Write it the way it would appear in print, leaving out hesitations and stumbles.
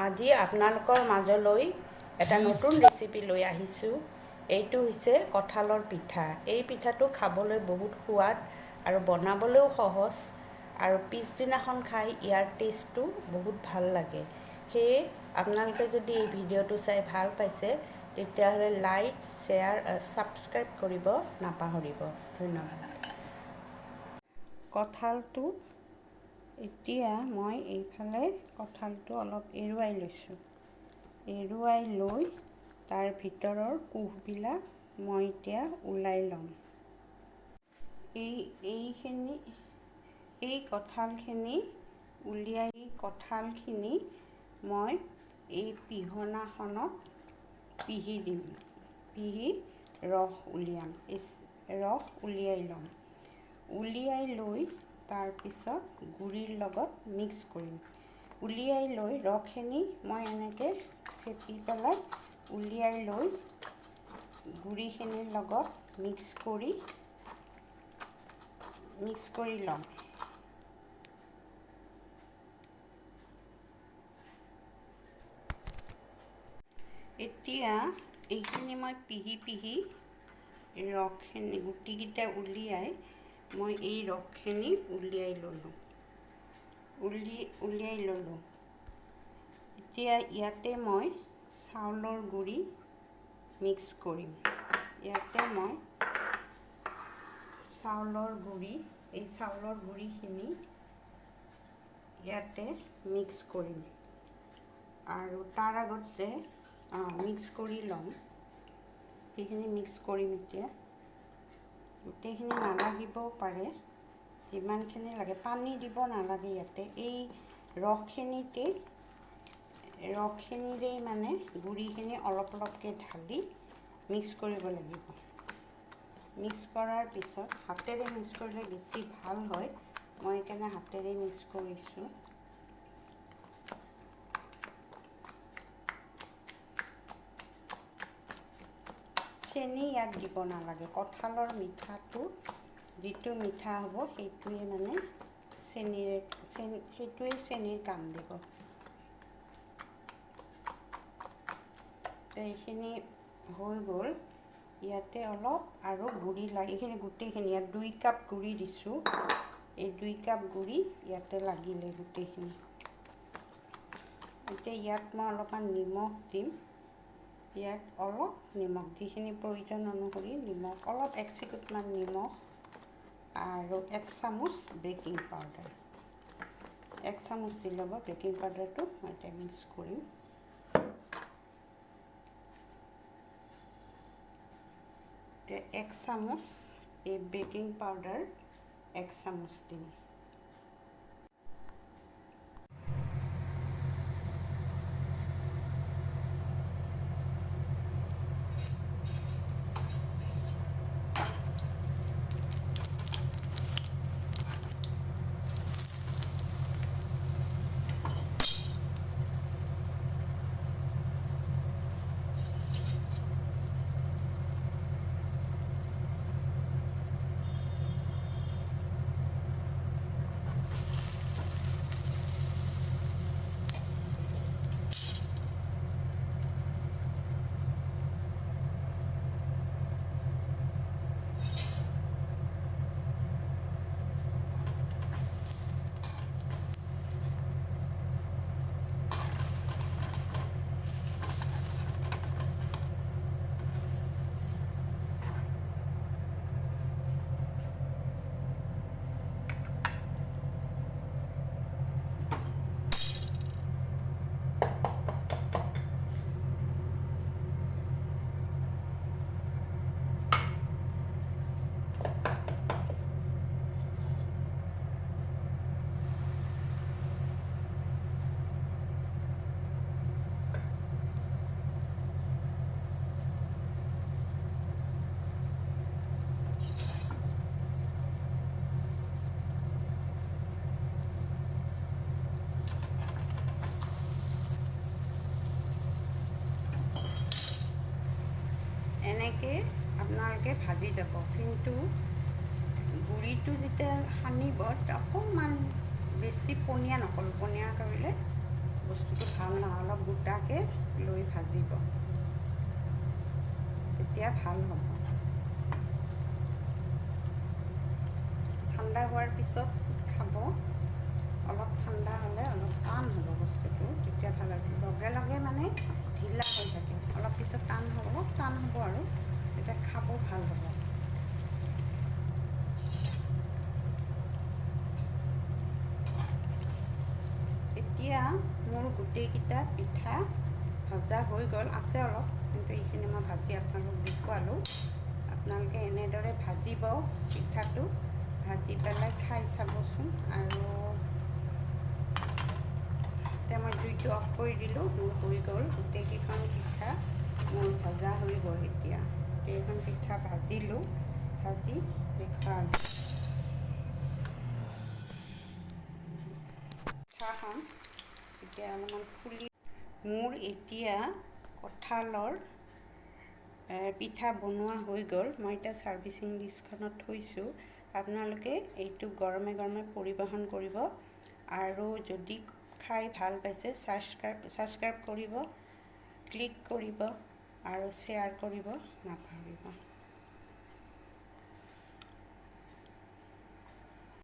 আজি আপোনালোকৰ মাজলৈ এটা নতুন ৰেচিপি লৈ আহিছোঁ। এইটো হৈছে কঁঠালৰ পিঠা। এই পিঠাটো খাবলৈ বহুত সোৱাদ আৰু বনাবলৈও সহজ, আৰু পিছদিনাখন খাই ইয়াৰ টেষ্টটো বহুত ভাল লাগে। সেয়ে আপোনালোকে যদি এই ভিডিঅ'টো চাই ভাল পাইছে তেতিয়াহ'লে লাইক, শ্বেয়াৰ আৰু ছাবস্ক্ৰাইব কৰিব নাপাহৰিব। ধন্যবাদ। কঁঠালটো এতিয়া মই এইফালে কঁঠালটো অলপ এৰুৱাই লৈছোঁ। এৰুৱাই লৈ তাৰ ভিতৰৰ কোষবিলাক মই এতিয়া ওলাই ল'ম। এই কঁঠালখিনি মই এই পিহনাখনত পিহি দিম। পিহি ৰস উলিয়াই ল'ম। উলিয়াই লৈ তাৰপিছত গুড়িৰ লগত মিক্স কৰিম। উলিয়াই লৈ ৰসখিনি মই এনেকৈ চেপি পেলাই উলিয়াই লৈ গুড়িখিনিৰ লগত মিক্স কৰি ল'ম। এতিয়া এইখিনি মই পিহি ৰসখিনি গুটিকেইটা উলিয়াই মই এই ৰসখিনি উলিয়াই ল'লোঁ। এতিয়া ইয়াতে মই চাউলৰ গুড়ি মিক্স কৰিম। চাউলৰ গুড়িখিনি ইয়াতে মিক্স কৰিম, আৰু তাৰ আগতে মিক্স কৰি ল'ম। সেইখিনি মিক্স কৰিম এতিয়া। গোটেইখিনি নালাগিবও পাৰে, যিমানখিনি লাগে। পানী দিব নালাগে ইয়াতে। এই ৰসখিনিৰেই মানে গুড়িখিনি অলপ অলপকৈ ঢালি মিক্স কৰিব লাগিব। মিক্স কৰাৰ পিছত হাতেৰে মিক্স কৰিলে বেছি ভাল হয়। মই সেইকাৰণে হাতেৰে মিক্স কৰিছোঁ। চেনি ইয়াত দিব নালাগে। কঁঠালৰ মিঠাটো যিটো মিঠা হ'ব সেইটোৱে চেনিৰ কাম দিব। এইখিনি হৈ গ'ল। ইয়াতে অলপ আৰু গুড়ি এইখিনি গোটেইখিনি ইয়াত 2 কাপ গুড়ি দিছোঁ। এই 2 কাপ গুড়ি ইয়াতে লাগিলে গোটেইখিনি। এতিয়া ইয়াত মই অলপমান নিমখ দিম। ইয়াত অলপ নিমখ, যিখিনি প্ৰয়োজন অনুসৰি নিমখ, অলপ 1 চিকুটমান নিমখ, আৰু 1 চামুচ বেকিং পাউডাৰ। 1 চামুচ দি ল'ব বেকিং পাউডাৰটো। মই এতিয়া মিক্স কৰিম। এতিয়া 1 চামুচ এই বেকিং পাউডাৰ 1 চামুচ দিম। এনেকৈ আপোনালোকে ভাজি যাব। কিন্তু গুড়িটো যেতিয়া সানিব অকণমান বেছি পনীয়া নকৰোঁ, পনীয়া কৰিলে বস্তুটো ভাল নহয়, অলপ গোটাকৈ লৈ ভাজিব, তেতিয়া ভাল হ'ব। ঠাণ্ডা হোৱাৰ পিছত খাব, অলপ ঠাণ্ডা হ'লে অলপ টান হ'ব বস্তুটো, তেতিয়া ভাল হ'ব। লগে লগে মানে ঢিলা হৈ থাকে, অলপ পিছত টান হ'ব আৰু তেতিয়া খাব ভাল হ'ব। এতিয়া মোৰ গোটেইকেইটা পিঠা ভজা হৈ গ'ল, আছে অলপ, কিন্তু এইখিনি মই ভাজি আপোনালোকক দেখুৱালোঁ। আপোনালোকে এনেদৰে ভাজিব পিঠাটো, ভাজি পেলাই খাই চাবচোন। আৰু এতিয়া মই জুইটো অফ কৰি দিলোঁ, মোৰ হৈ গ'ল গোটেইকেইখন পিঠা মোৰ ভজা হৈ গ'ল। এতিয়া গোটেইখন পিঠা ভাজিলোঁ, ভাজি দেখুৱালোঁ। পিঠাখন এতিয়া অলপমান ফুলি, মোৰ এতিয়া কঁঠালৰ পিঠা বনোৱা হৈ গ'ল। মই এতিয়া ছাৰ্ভিচিং ডিছখনত থৈছোঁ। আপোনালোকে এইটো গৰমে গৰমে পৰিৱেশন কৰিব, আৰু যদি খাই ভাল পাইছে ছাবস্ক্ৰাইব কৰিব, ক্লিক কৰিব আৰু শ্বেয়াৰ কৰিব নাপাহৰিব।